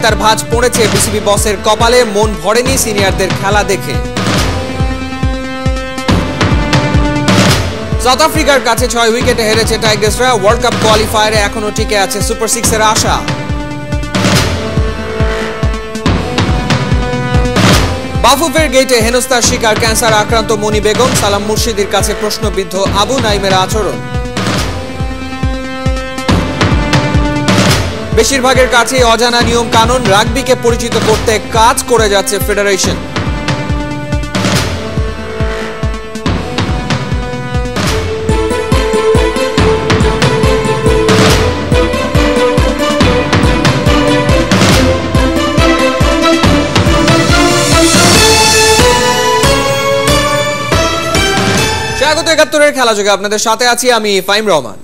বার্তার ভাঁজ পড়েছে বিসিবি বসের কপালে, মন ভরেনি সিনিয়রদের খেলা দেখে। সাউথ আফ্রিকার কাছে 6 উইকেটে হেরেছে টাইগার্সরা। ওয়ার্ল্ড কাপ কোয়ালিফায়ারে এখনো টিকে আছে সুপার 6 এর আশা। বাফুফের গেটে হেনস্থার শিকার ক্যান্সার আক্রান্ত মনি বেগম। সালাম মুর্শিদির কাছে প্রশ্নবিদ্ধ আবু নাইমের আচরণ। বেশিরভাগের কাছে অজানা নিয়ম কানুন, রাগবিকে পরিচিত করতে কাজ করে যাচ্ছে ফেডারেশন। স্বাগত ৭১-এর খেলা যোগে আপনাদের সাথে আছি আমি ফাইম রহমান।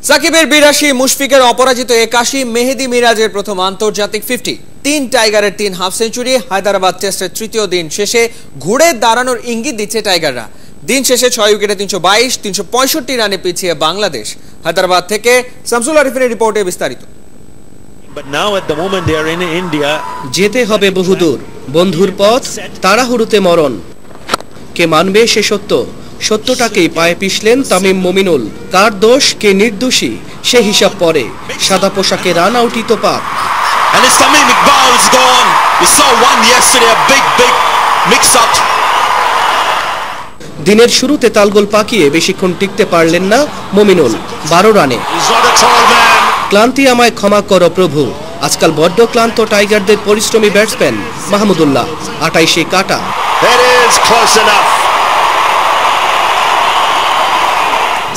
সাকিবের ৮২, মুশফিকের অপরাজিত ৮১, মেহেদী মিরাজের প্রথম আন্তর্জাতিক 50, ৩ টাইগারের ৩ হাফ সেঞ্চুরি। হায়দ্রাবাদ টেস্টের তৃতীয় দিন শেষে ঘুরে দাঁড়ানোর ইঙ্গিত দিচ্ছে টাইগাররা। দিন শেষে 6 উইকেটে ৩২২, ৩৬৫ রানে পিছিয়ে বাংলাদেশ। হায়দ্রাবাদ থেকে শামসুল আরিফিনের রিপোর্টে বিস্তারিত। যেতে হবে বহুদূর, বন্ধুর পথ, তাড়াহুড়োতে মরণ। কে মানবে সে সত্য? সত্যটাকেই পায়ে পিষলেন তামিম মুমিনুল। কার দোষ, কে নির্দোষী সে হিসাব পরে। সাদা পোশাকে রান আউটই তো পাপ। দিনের শুরুতে তালগোল পাকিয়ে বেশিক্ষণ টিকতে পারলেন না মুমিনুল। ১২ রানে। ক্লান্তি আমায় ক্ষমা করো প্রভু। আজকাল বড্ড ক্লান্ত টাইগারদের পরিশ্রমী ব্যাটসম্যান মাহমুদুল্লাহ। ২৮ কাটা।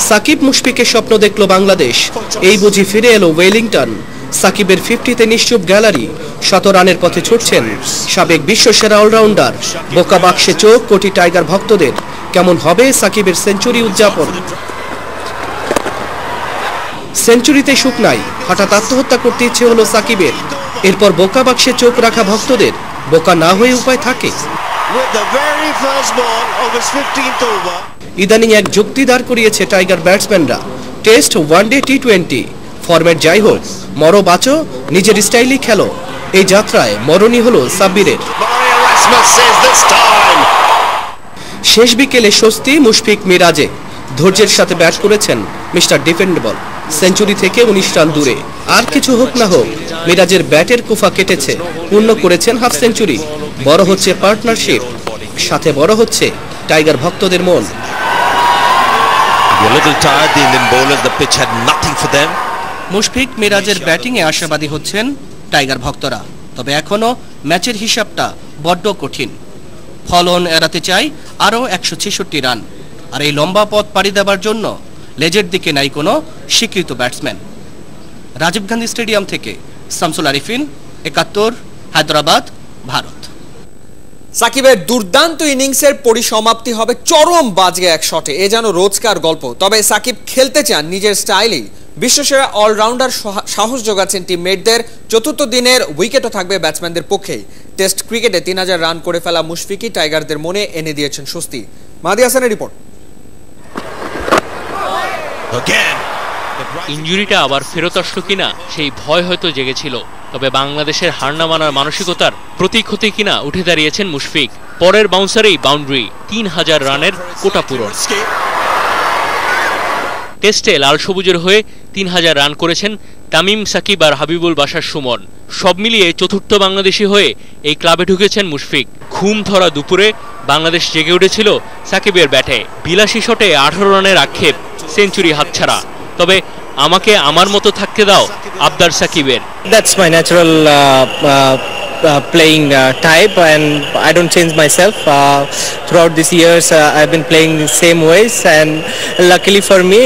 সাকিব মুশফিকের স্বপ্ন দেখল বাংলাদেশ। এই বুঝি ফিরে এলো ওয়েলিংটন। সাকিবের 50-তে নিশ্চুপ গ্যালারি। ১০০ রানের পথে ছুটছেন সাবেক বিশ্বসেরা অলরাউন্ডার। বোকা বাক্সে চোখ কোটি টাইগার ভক্তদের। কেমন হবে সাকিবের সেঞ্চুরি উদযাপন? সেঞ্চুরিতে সুখ নাই, হঠাৎ আত্মহত্যা করতে ইচ্ছে হলো সাকিবের। এরপর বোকা বাক্সে চোখ রাখা ভক্তদের বোকা না হয়ে উপায় থাকে? ইদানিং এক যুক্তি দাঁড় করিয়েছে টাইগার ব্যাটসম্যানরা। টেস্ট, ওয়ানডে, টি20 ফরম্যাট যাই হোক, মরো বাঁচো, নিজের স্টাইলই খেলো। এই যাত্রায় মরণই হলো সাব্বিরের। শেষ বিকেলে স্বস্তি মুশফিক মিরাজে। ধৈর্যের সাথে ব্যাট করেছেন মিস্টার ডিফেন্ডেবল। সেঞ্চুরি থেকে ১৯ রান দূরে। আর কিছু হোক না হোক, মিরাজের ব্যাটের কুফা কেটেছে। পূর্ণ করেছেন হাফ সেঞ্চুরি। বড় হচ্ছে পার্টনারশিপ, সাথে বড় হচ্ছে টাইগার ভক্তদের মন। মুশফিক মিরাজের ব্যাটিংয়ে আশাবাদী হচ্ছেন টাইগার ভক্তরা। তবে এখনো ম্যাচের হিসাবটা বড্ড কঠিন। ফলন এড়াতে চাই আরও ১৬৬ রান। আর এই লম্বা পথ পাড়ি দেবার জন্য লেজের দিকে নাই কোনো স্বীকৃত ব্যাটসম্যান। রাজীব গান্ধী স্টেডিয়াম থেকে শামসুল আরিফিন, ৭১, হায়দ্রাবাদ, ভারত। সাকিবের দুর্দান্ত ইনিংসের পরিসমাপ্তি হবে চরম বাজে এক শটে। এ যেন রোজকার গল্প। তবে সাকিব খেলতে চান নিজের স্টাইলেই। বিশ্বসেরা অলরাউন্ডার সাহস যোগাচ্ছেন টিমমেটদের। চতুর্থ দিনের উইকেটও থাকবে ব্যাটসম্যানদের পক্ষেই। টেস্ট ক্রিকেটে ৩০০০ রান করে ফেলা মুশফিকই টাইগারদের মনে এনে দিয়েছেন স্বস্তি। মাহদী হাসানের রিপোর্ট। ইনজুরিটা আবার ফেরত আসলো কিনা সেই ভয় হয়তো জেগেছিল। তবে বাংলাদেশের হার না মানার মানসিকতার প্রতীক হতে কিনা উঠে দাঁড়িয়েছেন মুশফিক। পরের বাউন্সারেই বাউন্ডারি, ৩০০০ রানের কোটা পূরণ। টেস্টে লাল সবুজের হয়ে ৩০০০ রান করেছেন তামিম, সাকিব আর হাবিবুল বাশার সুমন। সব মিলিয়ে চতুর্থ বাংলাদেশি হয়ে এই ক্লাবে ঢুকেছেন মুশফিক। ঘুম ধরা দুপুরে বাংলাদেশ জেগে উঠেছিল সাকিবের ব্যাটে। ৮২ শটে ১৮ রানের আক্ষেপ, সেঞ্চুরি হাতছাড়া। তবে আমাকে আমার মতো থাকতে দাও আবদার সাকিবের। That's my natural playing type, and I don't change myself. Throughout these years, I've been playing the same ways, and luckily for me,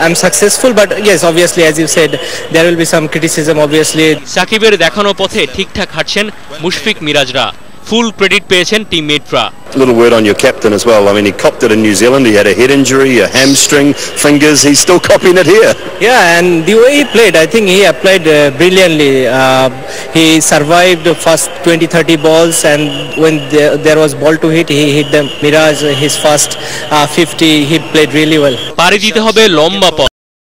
I'm successful. But yes, obviously, as you said, there will be some criticism. Obviously, সাকিবের দেখানো পথে ঠিকঠাক হাঁটছেন মুশফিক মিরাজরা। ফুল credit পেয়েছেন টিমমেটরা। A little word on your captain as well. I mean, he copped it in New Zealand. He had a head injury, a hamstring, fingers. He's still copping it here. Yeah, and the way he played, I think he applied brilliantly. He survived the first 20-30 balls, and when there was ball to hit, he hit them. Miraj, his first 50, he played really well. পাড়ি দিতে হবে লম্বা পথ।